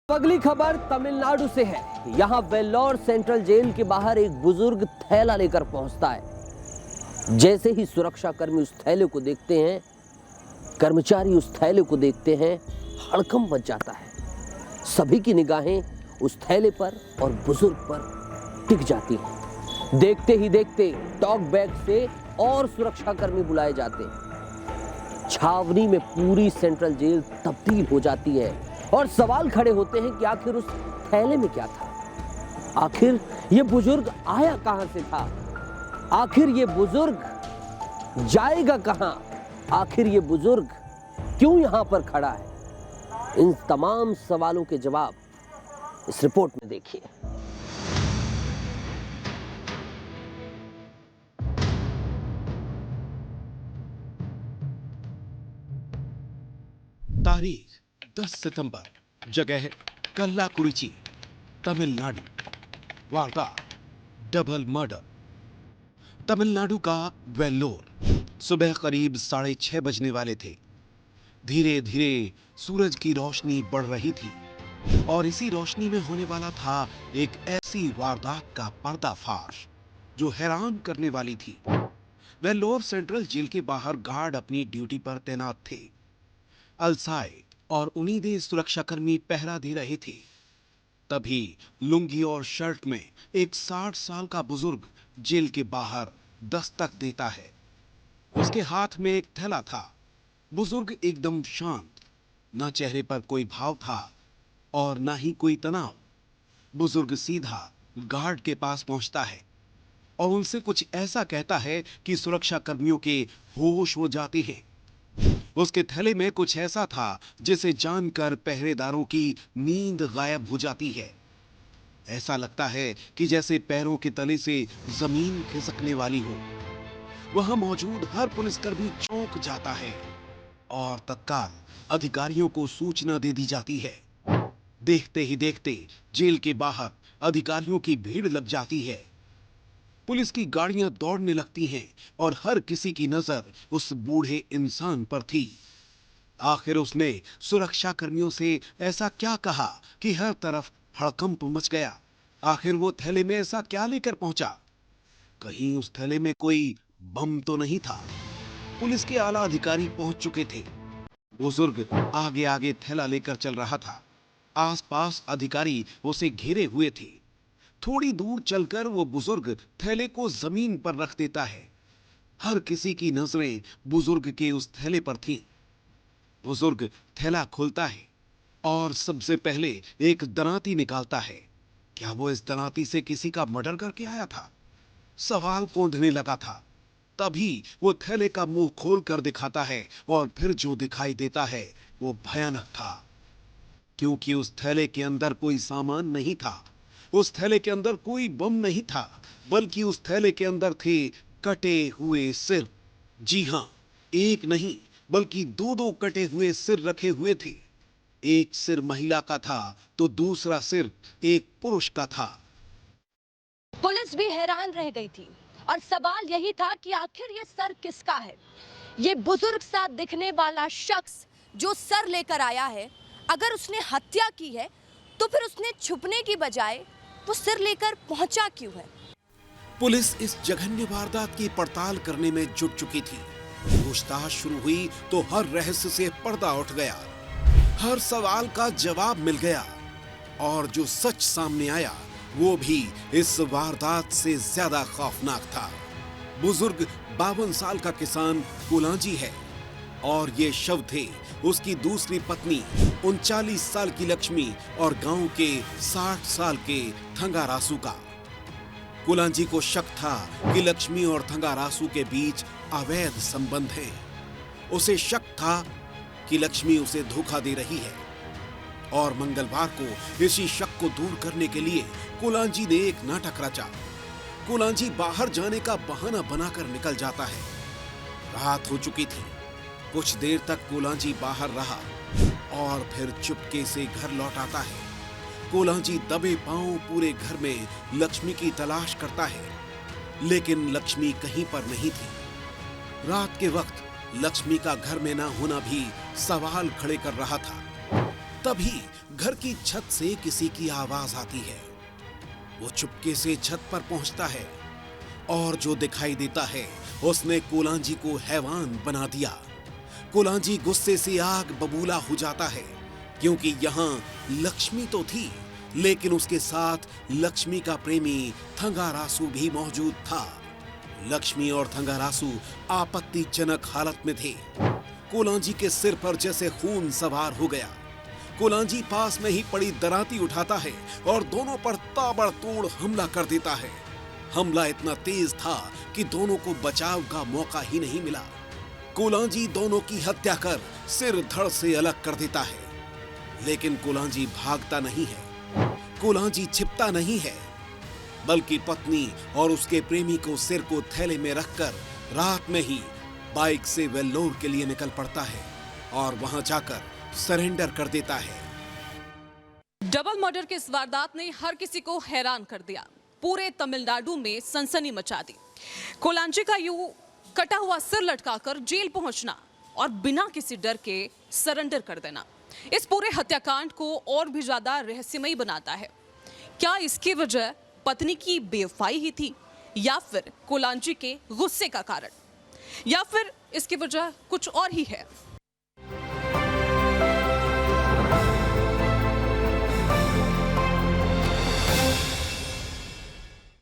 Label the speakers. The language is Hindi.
Speaker 1: अगली खबर तमिलनाडु से है। यहां वेल्लोर सेंट्रल जेल के बाहर एक बुजुर्ग थैला लेकर पहुंचता है। जैसे ही सुरक्षाकर्मी उस थैले को देखते हैं, कर्मचारी उस थैले को देखते हैं, हड़कंप मच जाता है। सभी की निगाहें उस थैले पर और बुजुर्ग पर टिक जाती हैं। देखते ही देखते टॉक बैग से और सुरक्षाकर्मी बुलाए जाते हैं। छावनी में पूरी सेंट्रल जेल तब्दील हो जाती है और सवाल खड़े होते हैं कि आखिर उस थैले में क्या था। आखिर ये बुजुर्ग आया कहां से था? आखिर ये बुजुर्ग जाएगा कहां? आखिर ये बुजुर्ग क्यों यहां पर खड़ा है? इन तमाम सवालों के जवाब इस रिपोर्ट में देखिए।
Speaker 2: तारीख 10 सितंबर, जगह कल्लाकुरिची, तमिलनाडु। वारदात डबल मर्डर। तमिलनाडु का वेल्लोर। सुबह करीब 6:30 बजने वाले थे। धीरे धीरे सूरज की रोशनी बढ़ रही थी और इसी रोशनी में होने वाला था एक ऐसी वारदात का पर्दाफाश जो हैरान करने वाली थी। वेल्लोर सेंट्रल जेल के बाहर गार्ड अपनी ड्यूटी पर तैनात थे। अलसाए और उम्मीदें सुरक्षाकर्मी पहरा दे रहे थे। तभी लुंगी और शर्ट में एक 60 साल का बुजुर्ग जेल के बाहर दस्तक देता है। उसके हाथ में एक थैला था। बुजुर्ग एकदम शांत, न चेहरे पर कोई भाव था और न ही कोई तनाव। बुजुर्ग सीधा गार्ड के पास पहुंचता है और उनसे कुछ ऐसा कहता है कि सुरक्षा कर्मियों के होश हो जाते हैं। उसके थैले में कुछ ऐसा था जिसे जानकर पहरेदारों की नींद गायब हो जाती है। ऐसा लगता है कि जैसे पैरों के तले से जमीन खिसकने वाली हो। वहां मौजूद हर पुलिसकर्मी चौंक जाता है और तत्काल अधिकारियों को सूचना दे दी जाती है। देखते ही देखते जेल के बाहर अधिकारियों की भीड़ लग जाती है। पुलिस की गाड़ियां दौड़ने लगती हैं और हर किसी की नजर उस बूढ़े इंसान पर थी। आखिर उसने सुरक्षा कर्मियों से ऐसा क्या कहा कि हर तरफ हड़कंप मच गया? आखिर वो थैले में ऐसा क्या लेकर पहुंचा? कहीं उस थैले में कोई बम तो नहीं था? पुलिस के आला अधिकारी पहुंच चुके थे। बुजुर्ग आगे आगे थैला लेकर चल रहा था। आसपास अधिकारी उसे घेरे हुए थे। थोड़ी दूर चलकर वो बुजुर्ग थैले को जमीन पर रख देता है। हर किसी की नजरें बुजुर्ग के उस थैले पर थीं। बुजुर्ग थैला खोलता है और सबसे पहले एक दरांती निकालता है। क्या वो इस दरांती से किसी का मर्डर करके आया था? सवाल कौंधने लगा था। तभी वो थैले का मुंह खोल कर दिखाता है और फिर जो दिखाई देता है वो भयानक था, क्योंकि उस थैले के अंदर कोई सामान नहीं था। उस थैले के अंदर कोई बम नहीं था, बल्कि उस थैले के अंदर थे कटे हुए सिर। जी हां, एक नहीं बल्कि दो दो कटे हुए सिर रखे हुए थे। एक सिर महिला का था तो दूसरा सिर एक पुरुष का था।
Speaker 3: पुलिस भी हैरान रह गई थी और सवाल यही था कि आखिर ये सर किसका है। ये बुजुर्ग सा दिखने वाला शख्स जो सर लेकर आया है, अगर उसने हत्या की है तो फिर उसने छुपने की बजाय वो सिर लेकर पहुंचा क्यों है?
Speaker 2: पुलिस इस जघन्य वारदात की पड़ताल करने में जुट चुकी थी। पूछताछ शुरू हुई तो हर रहस्य से पर्दा उठ गया। हर सवाल का जवाब मिल गया और जो सच सामने आया वो भी इस वारदात से ज्यादा खौफनाक था। बुजुर्ग 52 साल का किसान कुलांजी है और ये शव थे उसकी दूसरी पत्नी 39 साल की लक्ष्मी और गांव के 60 साल के थंगारासू का। कुलांजी को शक था कि लक्ष्मी और थंगारासू के बीच अवैध संबंध हैं। उसे शक था कि लक्ष्मी उसे धोखा दे रही है और मंगलवार को इसी शक को दूर करने के लिए कुलांजी ने एक नाटक रचा। कुलांजी बाहर जाने का बहाना बनाकर निकल जाता है। रात हो चुकी थी। कुछ देर तक कुलांजी बाहर रहा और फिर चुपके से घर लौट आता है। कुलांजी दबे पांव पूरे घर में लक्ष्मी की तलाश करता है, लेकिन लक्ष्मी कहीं पर नहीं थी। रात के वक्त लक्ष्मी का घर में ना होना भी सवाल खड़े कर रहा था। तभी घर की छत से किसी की आवाज आती है। वो चुपके से छत पर पहुंचता है और जो दिखाई देता है उसने कोलांजी को हैवान बना दिया। कोलांजी गुस्से से आग बबूला हो जाता है, क्योंकि यहाँ लक्ष्मी तो थी, लेकिन उसके साथ लक्ष्मी का प्रेमी थंगारासु भी मौजूद था। लक्ष्मी और थंगारासु आपत्तिजनक हालत में थे। कोलांजी के सिर पर जैसे खून सवार हो गया। कोलांजी पास में ही पड़ी दराती उठाता है और दोनों पर ताबड़तोड़ हमला कर देता है। हमला इतना तेज था कि दोनों को बचाव का मौका ही नहीं मिला। कोलांजी दोनों की हत्या कर सिर धड़ से अलग कर देता है, लेकिन कोलांजी भागता नहीं है, कोलांजी छिपता नहीं है, बल्कि पत्नी और उसके प्रेमी को सिर को थैले में रखकर रात में ही बाइक से वेल्लोर के लिए निकल पड़ता है और वहां जाकर सरेंडर कर देता है।
Speaker 4: डबल मर्डर की इस वारदात ने हर किसी को हैरान कर दिया। पूरे तमिलनाडु में सनसनी मचा दी। कोलांजी का यूं कटा हुआ सिर लटकाकर जेल पहुंचना और बिना किसी डर के सरेंडर कर देना इस पूरे हत्याकांड को और भी ज्यादा रहस्यमयी बनाता है। क्या इसकी वजह पत्नी की बेवफाई ही थी, या फिर कोलांजी के गुस्से का कारण, या फिर इसकी वजह कुछ और ही है?